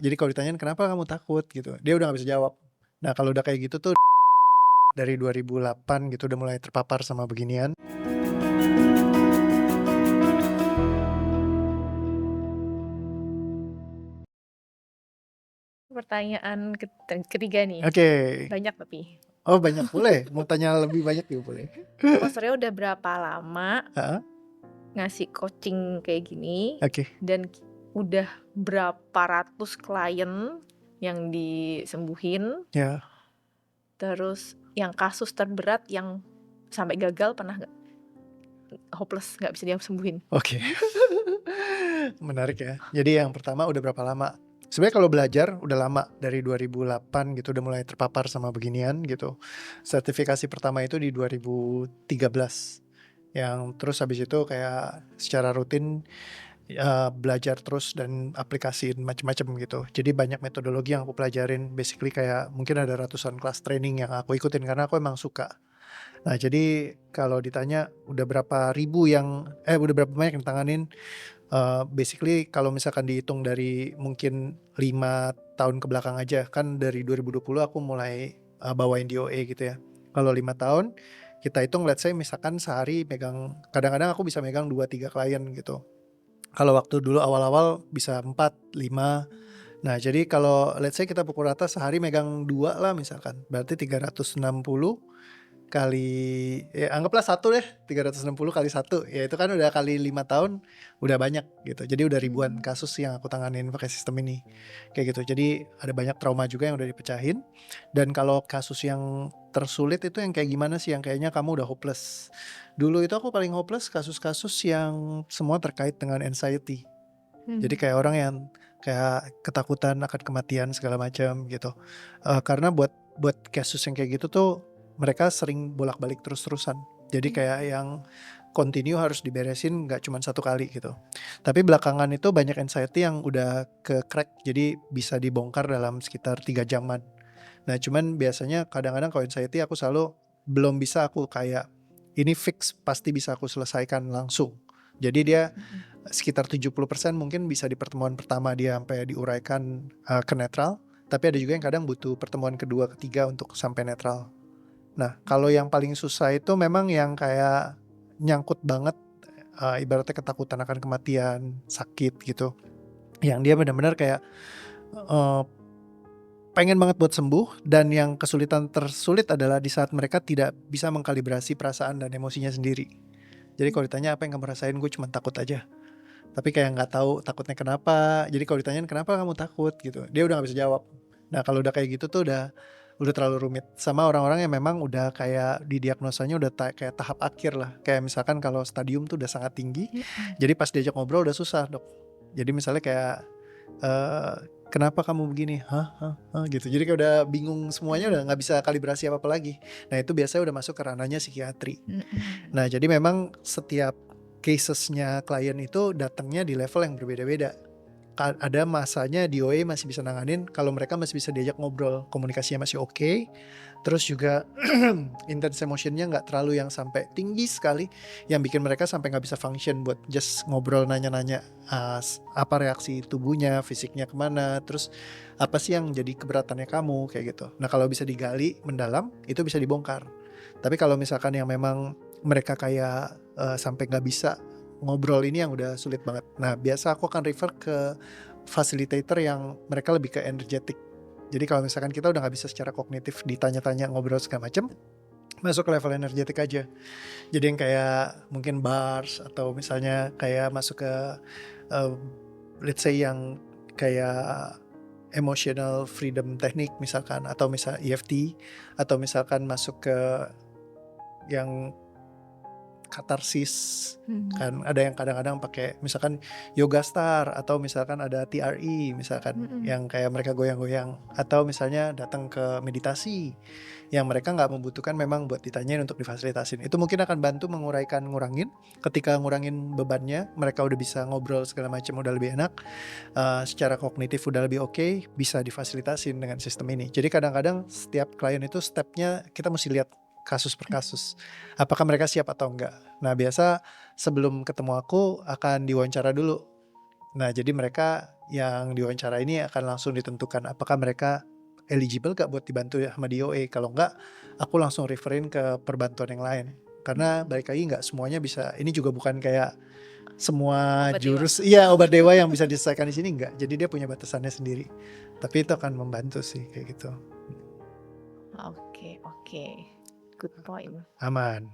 Jadi kalau ditanyain, "Kenapa kamu takut?" Gitu, dia udah nggak bisa jawab. Nah kalau udah kayak gitu tuh dari 2008 gitu udah mulai terpapar sama beginian. Pertanyaan ketiga nih, Oke. banyak tapi. Oh banyak, boleh, mau tanya lebih banyak juga boleh. Maksudnya udah berapa lama Heeh, ngasih coaching kayak gini, oke. dan udah berapa ratus klien yang disembuhin, Ya, terus yang kasus terberat yang sampai gagal pernah nggak? Hopeless, nggak bisa disembuhin. oke. Menarik ya. Jadi yang pertama udah berapa lama? Sebenarnya kalau belajar udah lama, dari 2008 gitu udah mulai terpapar sama beginian gitu. Sertifikasi pertama itu di 2013, yang terus habis itu kayak secara rutin, belajar terus dan aplikasiin macem-macem gitu. Jadi banyak metodologi yang aku pelajarin, basically kayak mungkin ada ratusan kelas training yang aku ikutin karena aku emang suka. Nah jadi kalau ditanya udah berapa ribu udah berapa banyak yang tanganin, basically kalau misalkan dihitung dari mungkin 5 tahun ke belakang aja, kan dari 2020 aku mulai, bawain DOA gitu ya. Kalau 5 tahun, kita hitung let's say misalkan sehari megang, kadang-kadang aku bisa megang 2 3 klien gitu. Kalau waktu dulu awal-awal bisa 4 5. Nah jadi kalau let's say kita pukul rata sehari megang 2 lah misalkan, berarti 360 kali, ya anggaplah satu deh, 360 kali satu, ya itu kan udah kali 5 tahun, udah banyak gitu. Jadi udah ribuan Mhm. kasus yang aku tanganin pakai sistem ini, kayak gitu. Jadi ada banyak trauma juga yang udah dipecahin. Dan kalau kasus yang tersulit itu yang kayak gimana sih, yang kayaknya kamu udah hopeless. Dulu itu aku paling hopeless kasus-kasus yang semua terkait dengan anxiety. Jadi Mhm. kayak orang yang kayak ketakutan akan kematian segala macam gitu. Karena buat kasus yang kayak gitu tuh mereka sering bolak-balik terus-terusan. Jadi kayak yang continue harus diberesin nggak cuma satu kali gitu. Tapi belakangan itu banyak anxiety yang udah ke-crack, jadi bisa dibongkar dalam sekitar 3 jaman. Nah cuman biasanya kadang-kadang kalau anxiety aku selalu belum bisa aku kayak, ini fix pasti bisa aku selesaikan langsung. Jadi dia Mhm. sekitar 70% mungkin bisa di pertemuan pertama dia sampai diuraikan, ke netral, tapi ada juga yang kadang butuh pertemuan kedua, ketiga untuk sampai netral. Nah, kalau Mhm. yang paling susah itu memang yang kayak nyangkut banget, ibaratnya ketakutan akan kematian, sakit gitu, yang dia benar-benar kayak, eee, pengen banget buat sembuh, dan yang kesulitan tersulit adalah di saat mereka tidak bisa mengkalibrasi perasaan dan emosinya sendiri. Jadi kalau ditanya, "Apa yang kamu rasain?" Gue cuma takut aja. Tapi kayak nggak tahu takutnya kenapa, jadi kalau ditanyain, "Kenapa kamu takut?" Gitu, dia udah nggak bisa jawab. Nah kalau udah kayak gitu tuh udah terlalu rumit, sama orang-orang yang memang udah kayak didiagnosanya udah kayak tahap akhir lah, kayak misalkan kalau stadium tuh udah sangat tinggi, Mhm. jadi pas diajak ngobrol udah susah, Dok. Jadi misalnya kayak, eee, "Kenapa kamu begini?" "Hah hah hah?" Gitu, jadi kayak udah bingung semuanya, udah Mhm. nggak bisa kalibrasi apa-apa lagi. Nah itu biasanya udah masuk ke ranahnya psikiatri. Mhm. Nah, jadi memang setiap cases-nya klien itu datangnya di level yang berbeda-beda. Ada masanya DOA masih bisa nanganin kalau mereka masih bisa diajak ngobrol, komunikasinya masih oke, terus juga intense emotion-nya nggak terlalu yang sampai tinggi sekali, yang bikin mereka sampai nggak bisa function buat just ngobrol nanya-nanya, apa reaksi tubuhnya, fisiknya kemana, terus apa sih yang jadi keberatannya kamu, kayak gitu. Nah, kalau bisa digali mendalam, itu bisa dibongkar. Tapi kalau misalkan yang memang mereka kayak, sampai nggak bisa ngobrol, ini yang udah sulit banget. Nah, biasa aku akan refer ke facilitator yang mereka lebih ke energetik. Jadi kalau misalkan kita udah nggak bisa secara kognitif ditanya-tanya, ngobrol segala macem, masuk ke level energetik aja. Jadi yang kayak mungkin bars, atau misalnya kayak masuk ke, eee, let's say yang kayak emotional freedom technique misalkan, atau misal EFT, atau misalkan masuk ke yang katarsis, Mhm. kan ada yang kadang-kadang pakai misalkan yoga star, atau misalkan ada TRE misalkan Mhm. yang kayak mereka goyang-goyang, atau misalnya datang ke meditasi yang mereka nggak membutuhkan memang buat ditanyain untuk difasilitasin. Itu mungkin akan bantu ngurangin, ketika ngurangin bebannya, mereka udah bisa ngobrol segala macam udah lebih enak, secara kognitif udah lebih oke, bisa difasilitasin dengan sistem ini. Jadi kadang-kadang setiap klien itu stepnya kita mesti lihat kasus per kasus, apakah mereka siap atau enggak. Nah biasa sebelum ketemu aku akan diwawancara dulu. Nah jadi mereka yang diwawancara ini akan langsung ditentukan apakah mereka eligible gak buat dibantu ya sama DOA. Kalau enggak, aku langsung referin ke perbantuan yang lain. Karena balik lagi nggak semuanya bisa. Ini juga bukan kayak semua Obat dewa. obat dewa yang bisa diselesaikan di sini, enggak. Jadi dia punya batasannya sendiri. Tapi itu akan membantu sih kayak gitu. Oke, oke. Good point. Aman.